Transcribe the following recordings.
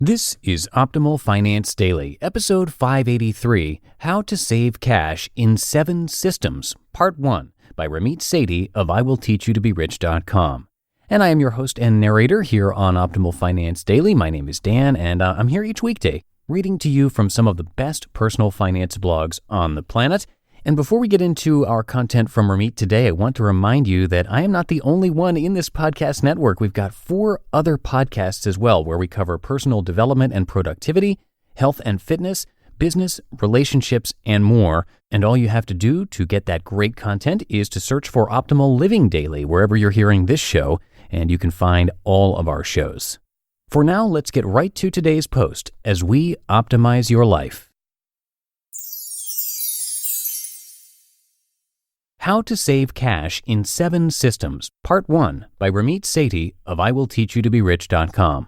This is Optimal Finance Daily, episode 583, How to Save Cash in 7 Systems, Part 1, by Ramit Sethi of IWillTeachYouToBeRich.com. And I am your host and narrator here on Optimal Finance Daily. My name is Dan, and I'm here each weekday reading to you from some of the best personal finance blogs on the planet. And before we get into our content from Ramit today, I want to remind you that I am not the only one in this podcast network. We've got 4 other podcasts as well, where we cover personal development and productivity, health and fitness, business, relationships, and more. And all you have to do to get that great content is to search for Optimal Living Daily wherever you're hearing this show, and you can find all of our shows. For now, let's get right to today's post as we optimize your life. How to Save Cash in 7 Systems, Part 1, by Ramit Sethi of IWillTeachYouToBeRich.com.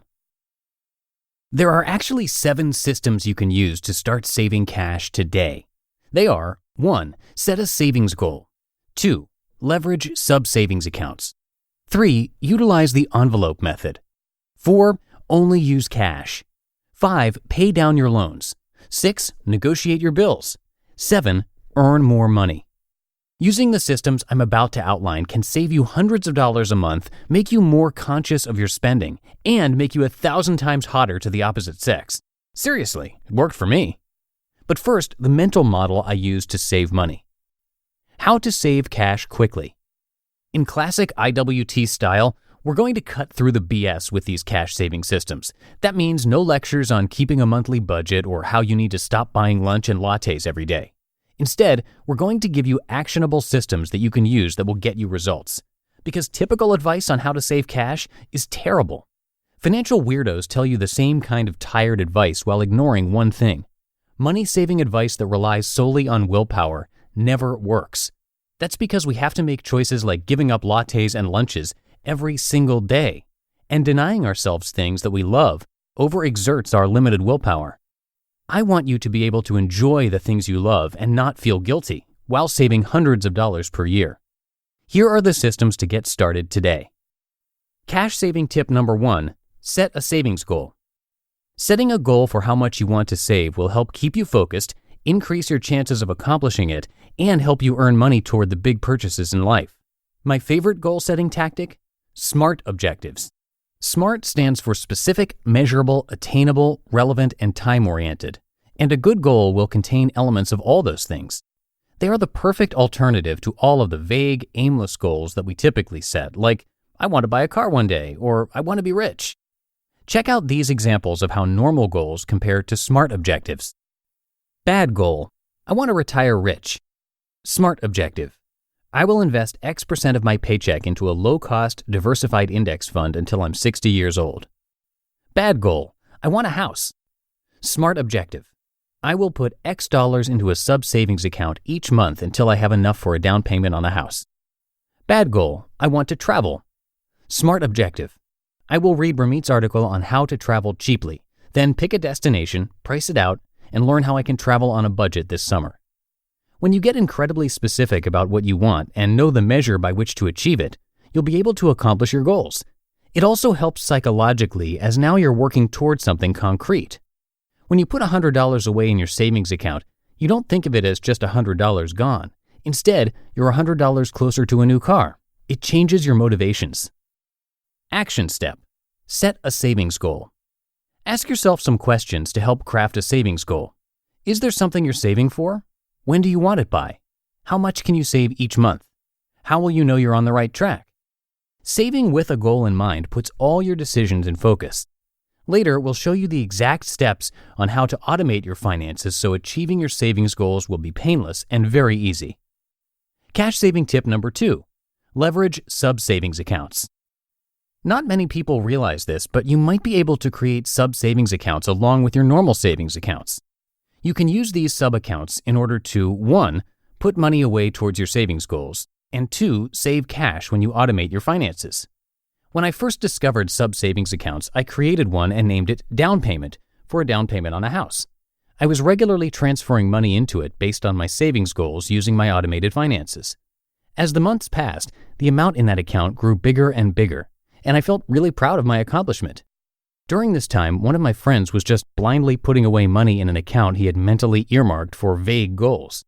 There are actually 7 systems you can use to start saving cash today. They are: 1. Set a savings goal. 2. Leverage sub-savings accounts. 3. Utilize the envelope method. 4. Only use cash. 5. Pay down your loans. 6. Negotiate your bills. 7. Earn more money. Using the systems I'm about to outline can save you hundreds of dollars a month, make you more conscious of your spending, and make you 1,000 times hotter to the opposite sex. Seriously, it worked for me. But first, the mental model I use to save money. How to save cash quickly. In classic IWT style, we're going to cut through the BS with these cash saving systems. That means no lectures on keeping a monthly budget or how you need to stop buying lunch and lattes every day. Instead, we're going to give you actionable systems that you can use that will get you results. Because typical advice on how to save cash is terrible. Financial weirdos tell you the same kind of tired advice while ignoring one thing. Money-saving advice that relies solely on willpower never works. That's because we have to make choices like giving up lattes and lunches every single day. And denying ourselves things that we love overexerts our limited willpower. I want you to be able to enjoy the things you love and not feel guilty while saving hundreds of dollars per year. Here are the systems to get started today. Cash saving tip number 1, set a savings goal. Setting a goal for how much you want to save will help keep you focused, increase your chances of accomplishing it, and help you earn money toward the big purchases in life. My favorite goal-setting tactic? SMART objectives. SMART stands for specific, measurable, attainable, relevant, and time-oriented. And a good goal will contain elements of all those things. They are the perfect alternative to all of the vague, aimless goals that we typically set, like, I want to buy a car one day, or I want to be rich. Check out these examples of how normal goals compare to SMART objectives. Bad goal: I want to retire rich. SMART objective: I will invest X% of my paycheck into a low-cost, diversified index fund until I'm 60 years old. Bad goal: I want a house. SMART objective: I will put X dollars into a sub-savings account each month until I have enough for a down payment on a house. Bad goal: I want to travel. SMART objective: I will read Ramit's article on how to travel cheaply, then pick a destination, price it out, and learn how I can travel on a budget this summer. When you get incredibly specific about what you want and know the measure by which to achieve it, you'll be able to accomplish your goals. It also helps psychologically, as now you're working towards something concrete. When you put $100 away in your savings account, you don't think of it as just $100 gone. Instead, you're $100 closer to a new car. It changes your motivations. Action step: set a savings goal. Ask yourself some questions to help craft a savings goal. Is there something you're saving for? When do you want it by? How much can you save each month? How will you know you're on the right track? Saving with a goal in mind puts all your decisions in focus. Later, we'll show you the exact steps on how to automate your finances so achieving your savings goals will be painless and very easy. Cash saving tip number 2, leverage sub-savings accounts. Not many people realize this, but you might be able to create sub-savings accounts along with your normal savings accounts. You can use these sub-accounts in order to 1. Put money away towards your savings goals, and 2. Save cash when you automate your finances. When I first discovered sub-savings accounts, I created one and named it Down Payment for a down payment on a house. I was regularly transferring money into it based on my savings goals using my automated finances. As the months passed, the amount in that account grew bigger and bigger, and I felt really proud of my accomplishment. During this time, one of my friends was just blindly putting away money in an account he had mentally earmarked for vague goals.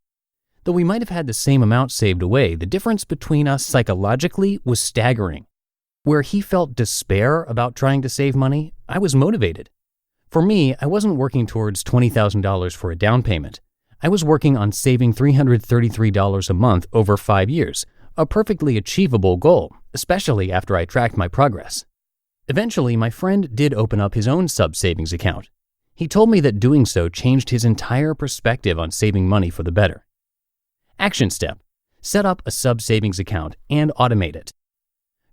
Though we might have had the same amount saved away, the difference between us psychologically was staggering. Where he felt despair about trying to save money, I was motivated. For me, I wasn't working towards $20,000 for a down payment. I was working on saving $333 a month over 5 years, a perfectly achievable goal, especially after I tracked my progress. Eventually, my friend did open up his own sub-savings account. He told me that doing so changed his entire perspective on saving money for the better. Action step: set up a sub-savings account and automate it.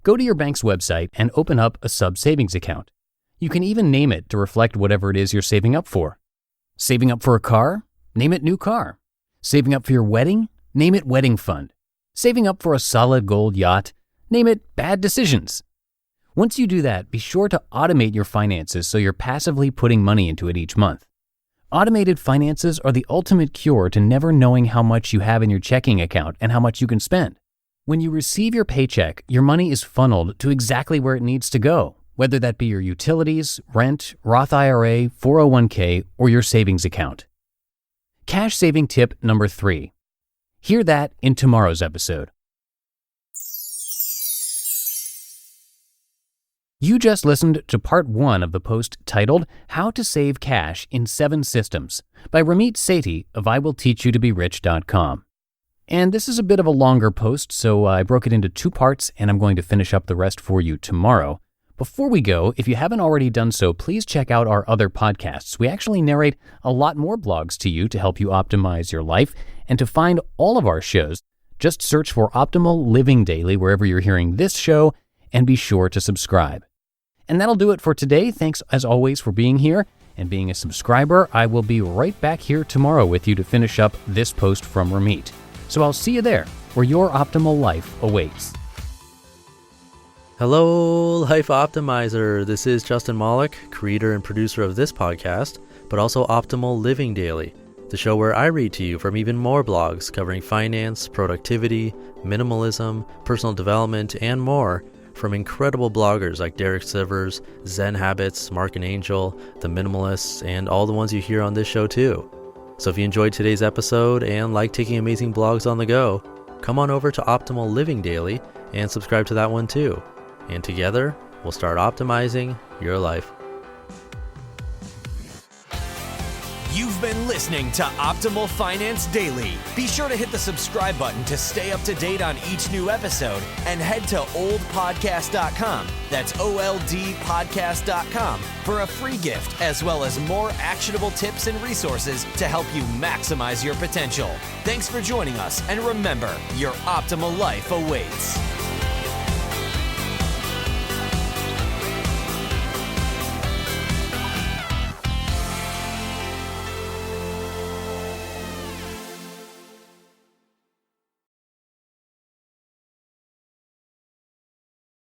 Go to your bank's website and open up a sub-savings account. You can even name it to reflect whatever it is you're saving up for. Saving up for a car? Name it new car. Saving up for your wedding? Name it wedding fund. Saving up for a solid gold yacht? Name it bad decisions. Once you do that, be sure to automate your finances so you're passively putting money into it each month. Automated finances are the ultimate cure to never knowing how much you have in your checking account and how much you can spend. When you receive your paycheck, your money is funneled to exactly where it needs to go, whether that be your utilities, rent, Roth IRA, 401k, or your savings account. Cash saving tip number 3. Hear that in tomorrow's episode. You just listened to part 1 of the post titled How to Save Cash in 7 Systems by Ramit Sethi of IWillTeachYouToBeRich.com. And this is a bit of a longer post, so I broke it into 2 parts, and I'm going to finish up the rest for you tomorrow. Before we go, if you haven't already done so, please check out our other podcasts. We actually narrate a lot more blogs to you to help you optimize your life. And to find all of our shows, just search for Optimal Living Daily wherever you're hearing this show, and be sure to subscribe. And that'll do it for today. Thanks, as always, for being here and being a subscriber. I will be right back here tomorrow with you to finish up this post from Ramit. So I'll see you there, where your optimal life awaits. Hello, Life Optimizer. This is Justin Malik, creator and producer of this podcast, but also Optimal Living Daily, the show where I read to you from even more blogs covering finance, productivity, minimalism, personal development, and more from incredible bloggers like Derek Sivers, Zen Habits, Mark and Angel, The Minimalists, and all the ones you hear on this show too. So if you enjoyed today's episode and like taking amazing blogs on the go, come on over to Optimal Living Daily and subscribe to that one too. And together, we'll start optimizing your life. You've been listening to Optimal Finance Daily. Be sure to hit the subscribe button to stay up to date on each new episode and head to oldpodcast.com. That's OLDpodcast.com for a free gift as well as more actionable tips and resources to help you maximize your potential. Thanks for joining us, and remember, your optimal life awaits.